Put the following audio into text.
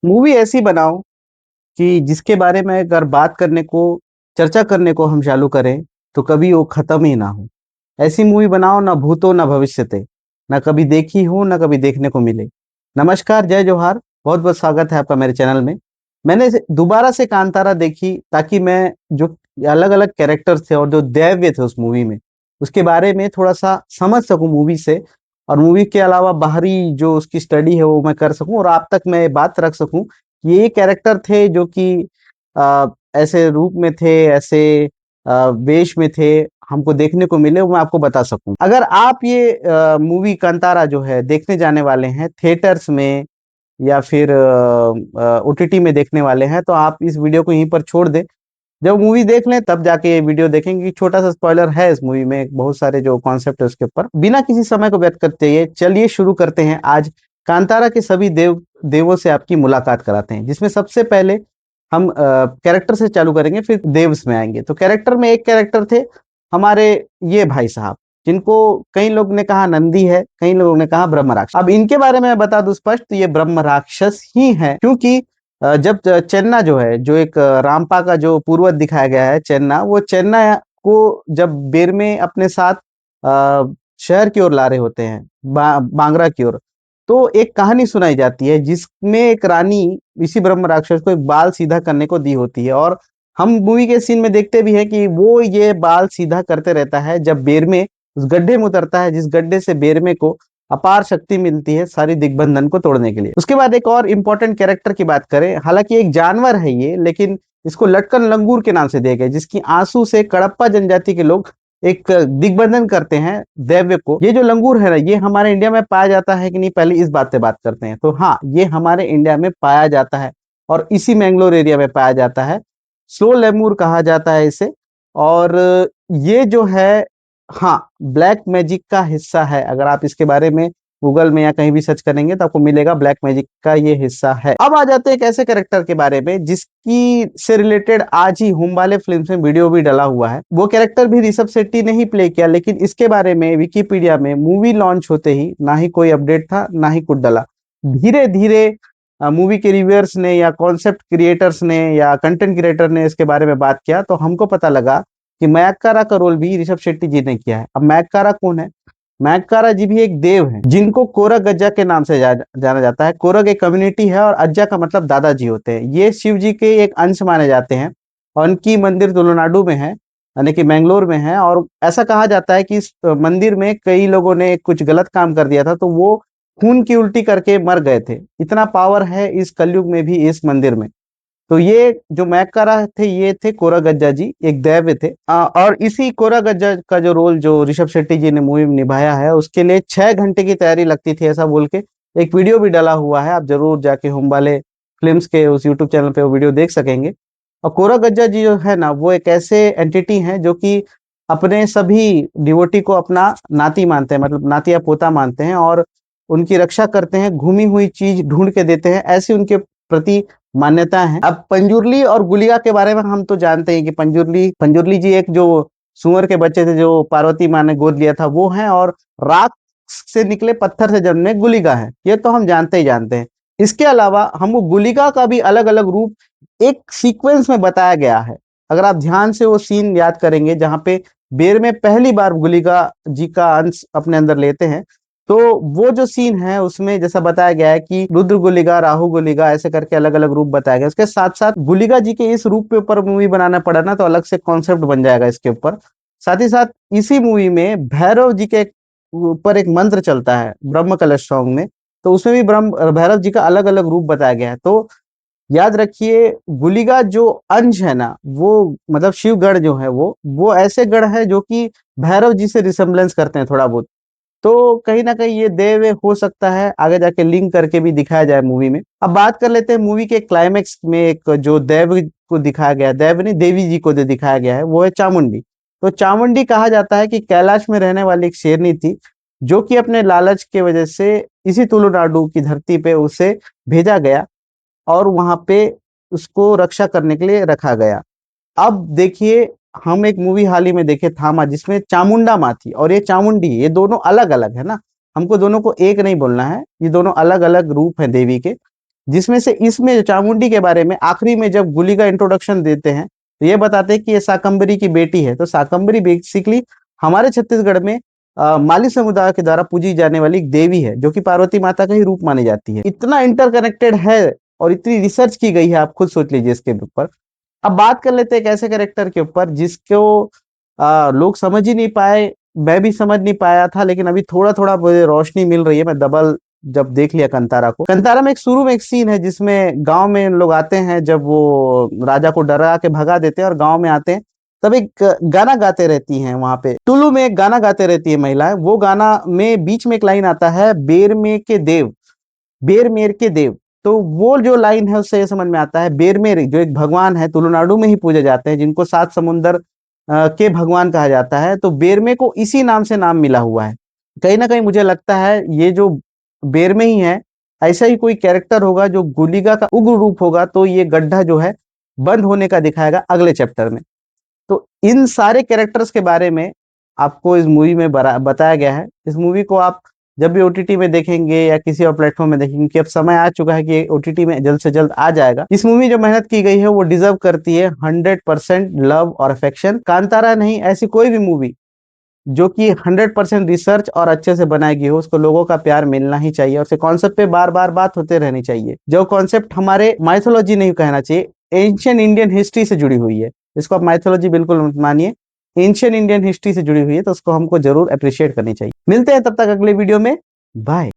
Movie ऐसी बनाओ कि जिसके बारे में अगर बात करने को, चर्चा करने को हम चालू करें, तो कभी वो खत्म ही ना हो। ऐसी मूवी बनाओ ना भूतो ना भविष्यते, ना कभी देखी हो ना कभी देखने को मिले। नमस्कार, जय जोहार, बहुत बहुत स्वागत है आपका मेरे चैनल में। मैंने दोबारा से कांतारा देखी ताकि मैं जो अलग अलग कैरेक्टर्स थे और जो दैव्य थे उस मूवी में, उसके बारे में थोड़ा सा समझ सकूं मूवी से। और मूवी के अलावा बाहरी जो उसकी स्टडी है वो मैं कर सकूं, और आप तक मैं ये बात रख सकूं कि ये कैरेक्टर थे जो कि अ, ऐसे रूप में थे, ऐसे वेश में थे, हमको देखने को मिले, वो मैं आपको बता सकूं। अगर आप ये मूवी कांतारा जो है देखने जाने वाले हैं थिएटर्स में या फिर ओटीटी में देखने वाले हैं, तो आप इस वीडियो को यहीं पर छोड़ दें। जब मूवी देख लें तब जाके ये वीडियो देखेंगे। छोटा सा स्पॉइलर है इस मूवी में, बहुत सारे जो कॉन्सेप्ट है उसके ऊपर। बिना किसी समय को व्यर्थ करते हुए चलिए शुरू करते हैं आज। कांतारा के सभी देवों से आपकी मुलाकात कराते हैं, जिसमें सबसे पहले हम कैरेक्टर से चालू करेंगे, फिर देव्स में आएंगे। तो कैरेक्टर में एक कैरेक्टर थे हमारे ये भाई साहब, जिनको कई लोग ने कहा नंदी है, कई लोगों ने कहा ब्रह्म राक्षस। अब इनके बारे में मैं बता दूं स्पष्ट, तो ये ब्रह्म राक्षस ही है, क्योंकि जब चेन्ना जो है, जो एक रामपा का जो पूर्वज दिखाया गया है, चेन्ना, वो चेन्ना को जब बेर में अपने साथ शहर की ओर ला रहे होते हैं, बांगरा की ओर, तो एक कहानी सुनाई जाती है जिसमें एक रानी इसी ब्रह्म राक्षस को एक बाल सीधा करने को दी होती है। और हम मूवी के सीन में देखते भी हैं कि वो ये बाल सीधा करते रहता है जब बेरमे उस गड्ढे में उतरता है, जिस गड्ढे से बेरमे को अपार शक्ति मिलती है सारी दिग्बंधन को तोड़ने के लिए। उसके बाद एक और इम्पोर्टेंट कैरेक्टर की बात करें, हालांकि एक जानवर है ये, लेकिन इसको लटकन लंगूर के नाम से दिया गया, जिसकी आंसू से कडप्पा जनजाति के लोग एक दिग्बंधन करते हैं दैव्य को। ये जो लंगूर है ना, ये हमारे इंडिया में पाया जाता है कि नहीं, पहले इस बात पे बात करते हैं। तो हाँ, ये हमारे इंडिया में पाया जाता है और इसी मैंगलोर एरिया में पाया जाता है। स्लो लेमूर कहा जाता है इसे। और ये जो है, हाँ, ब्लैक मैजिक का हिस्सा है। अगर आप इसके बारे में गूगल में या कहीं भी सर्च करेंगे तो आपको मिलेगा, ब्लैक मैजिक का ये हिस्सा है। अब आ जाते हैं एक ऐसे कैरेक्टर के बारे में जिसकी से रिलेटेड आज ही हुम्बाले फिल्म में वीडियो भी डला हुआ है। वो कैरेक्टर भी ऋषभ शेट्टी ने ही प्ले किया, लेकिन इसके बारे में विकिपीडिया में मूवी लॉन्च होते ही ना ही कोई अपडेट था, ना ही कुछ डला। धीरे धीरे मूवी के रिव्यूअर्स ने या कॉन्सेप्ट क्रिएटर्स ने या कंटेंट क्रिएटर ने इसके बारे में बात किया, तो हमको पता लगा कि मयक्कारा का रोल भी ऋषभ शेट्टी जी ने किया है। अब मयक्कारा कौन है? मयक्कारा जी भी एक देव हैं, जिनको कोरग अज्जा के नाम से जाना जाता है। कोरग एक कम्युनिटी है और अज्जा का मतलब दादाजी होते हैं। ये शिव जी के एक अंश माने जाते हैं और उनकी मंदिर तुलुनाडु में है, यानी कि मैंगलोर में है। और ऐसा कहा जाता है कि इस मंदिर में कई लोगों ने कुछ गलत काम कर दिया था, तो वो खून की उल्टी करके मर गए थे। इतना पावर है इस कलयुग में भी इस मंदिर में। तो ये जो मैक्कारा थे, ये थे कोरागज्जा जी, एक दैव्य थे। और इसी कोरागज्जा का जो रोल जो ऋषभ शेट्टी जी ने मूवी में निभाया है, उसके लिए 6 घंटे की तैयारी लगती थी, ऐसा बोल के एक वीडियो भी डला हुआ है। आप जरूर जाके हुम्बाले फिल्म्स के उस यूट्यूब चैनल पे वो वीडियो देख सकेंगे। और कोरागज्जा जी जो है ना, वो एक ऐसे एंटिटी हैं जो कि अपने सभी डिवोटी को अपना नाती मानते हैं, मतलब नाती या पोता मानते हैं, और उनकी रक्षा करते हैं, घूमी हुई चीज ढूंढ के देते हैं, ऐसी उनके प्रति मान्यता है। अब पंजुर्ली और गुलिया के बारे में हम तो जानते हैं कि पंजुर्ली पंजुर्ली जी एक जो सुअर के बच्चे थे जो पार्वती माँ ने गोद लिया था, वो है। और राख से निकले पत्थर से जन्मे गुलिका है, ये तो हम जानते ही जानते हैं। इसके अलावा हमको गुलिका का भी अलग अलग रूप एक सीक्वेंस में बताया गया है। अगर आप ध्यान से वो सीन याद करेंगे जहां पे बेर में पहली बार गुलिका जी का अंश अपने अंदर लेते हैं, तो वो जो सीन है उसमें जैसा बताया गया है कि रुद्र गुलिगा, राहु गुलिगा, ऐसे करके अलग अलग रूप बताया गया। उसके साथ साथ गुलिगा जी के इस रूप के ऊपर मूवी बनाना पड़ा ना, तो अलग से कॉन्सेप्ट बन जाएगा इसके ऊपर। साथ ही साथ इसी मूवी में भैरव जी के ऊपर एक मंत्र चलता है ब्रह्म कलश सॉन्ग में, तो उसमें भी ब्रह्म भैरव जी का अलग अलग रूप बताया गया है। तो याद रखिए, गुलिगा जो अंश है ना, वो मतलब शिव गढ़ जो है, वो ऐसे गढ़ है जो कि भैरव जी से रिसेम्बलेंस करते हैं थोड़ा बहुत। तो कहीं ना कहीं ये देव हो सकता है, आगे जाके लिंक करके भी दिखाया जाए मूवी में। अब बात कर लेते हैं मूवी के क्लाइमेक्स में। एक जो देव को दिखाया गया, देव नहीं, देवी जी को जो दिखाया गया है, वो है चामुंडी। तो चामुंडी कहा जाता है कि कैलाश में रहने वाली एक शेरनी थी, जो कि अपने लालच की वजह से इसी तुलुनाडु की धरती पे उसे भेजा गया और वहां पे उसको रक्षा करने के लिए रखा गया। अब देखिए, हम एक मूवी हाल ही में देखे थामा, जिसमें चामुंडा माँ थी और ये चामुंडी, ये दोनों अलग अलग है ना। हमको दोनों को एक नहीं बोलना है, ये दोनों अलग अलग रूप है देवी के। जिसमें से इसमें चामुंडी के बारे में आखिरी में जब गुली का इंट्रोडक्शन देते हैं तो ये बताते हैं कि ये शाकंभरी की बेटी है। तो शाकंभरी बेसिकली हमारे छत्तीसगढ़ में माली समुदाय के द्वारा पूजी जाने वाली एक देवी है, जो कि पार्वती माता का ही रूप मानी जाती है। इतना इंटरकनेक्टेड है और इतनी रिसर्च की गई है, आप खुद सोच लीजिए इसके ऊपर। अब बात कर लेते हैं एक ऐसे कैरेक्टर के ऊपर जिसको लोग समझ ही नहीं पाए, मैं भी समझ नहीं पाया था, लेकिन अभी थोड़ा थोड़ा मुझे रोशनी मिल रही है। मैं डबल जब देख लिया कंतारा को, कंतारा में एक शुरू में एक सीन है जिसमें गांव में लोग आते हैं, जब वो राजा को डरा के भगा देते हैं और गांव में आते हैं, तब एक गाना गाते रहती हैं। वहां पे टुल्लू में एक गाना गाते रहती है महिलाएं। वो गाना में बीच में एक लाइन आता है, बेर में के देव, बेरमेर के देव। तो वो जो लाइन है उससे ये समझ में आता है, बेरमेर जो एक भगवान है तुलुनाडु में ही पूजे जाते हैं, जिनको सात समुंदर के भगवान कहा जाता है। तो बेरमे को इसी नाम से नाम मिला हुआ है। कहीं ना कहीं मुझे लगता है ये जो बेरमे ही है, ऐसा ही कोई कैरेक्टर होगा जो गुलिगा का उग्र रूप होगा, तो ये गड्ढा जो है बंद होने का दिखाएगा अगले चैप्टर में। तो इन सारे कैरेक्टर्स के बारे में आपको इस मूवी में बताया गया है। इस मूवी को आप जब भी ओटीटी में देखेंगे या किसी और प्लेटफॉर्म में देखेंगे, कि अब समय आ चुका है कि ओटीटी में जल्द से जल्द आ जाएगा। इस मूवी जो मेहनत की गई है वो डिजर्व करती है 100% लव और अफेक्शन। कांतारा नहीं, ऐसी कोई भी मूवी जो कि 100% रिसर्च और अच्छे से बनाएगी हो, उसको लोगों का प्यार मिलना ही चाहिए, और उसके कॉन्सेप्ट पे बार बार बात होते रहनी चाहिए। जो कॉन्सेप्ट हमारे माइथोलॉजी नहीं कहना चाहिए, एंशियंट इंडियन हिस्ट्री से जुड़ी हुई है, इसको आप माइथोलॉजी बिल्कुल मत मानिए, एंशियंट इंडियन हिस्ट्री से जुड़ी हुई है, तो उसको हमको जरूर अप्रिशिएट करनी चाहिए। मिलते हैं तब तक अगले वीडियो में। बाय।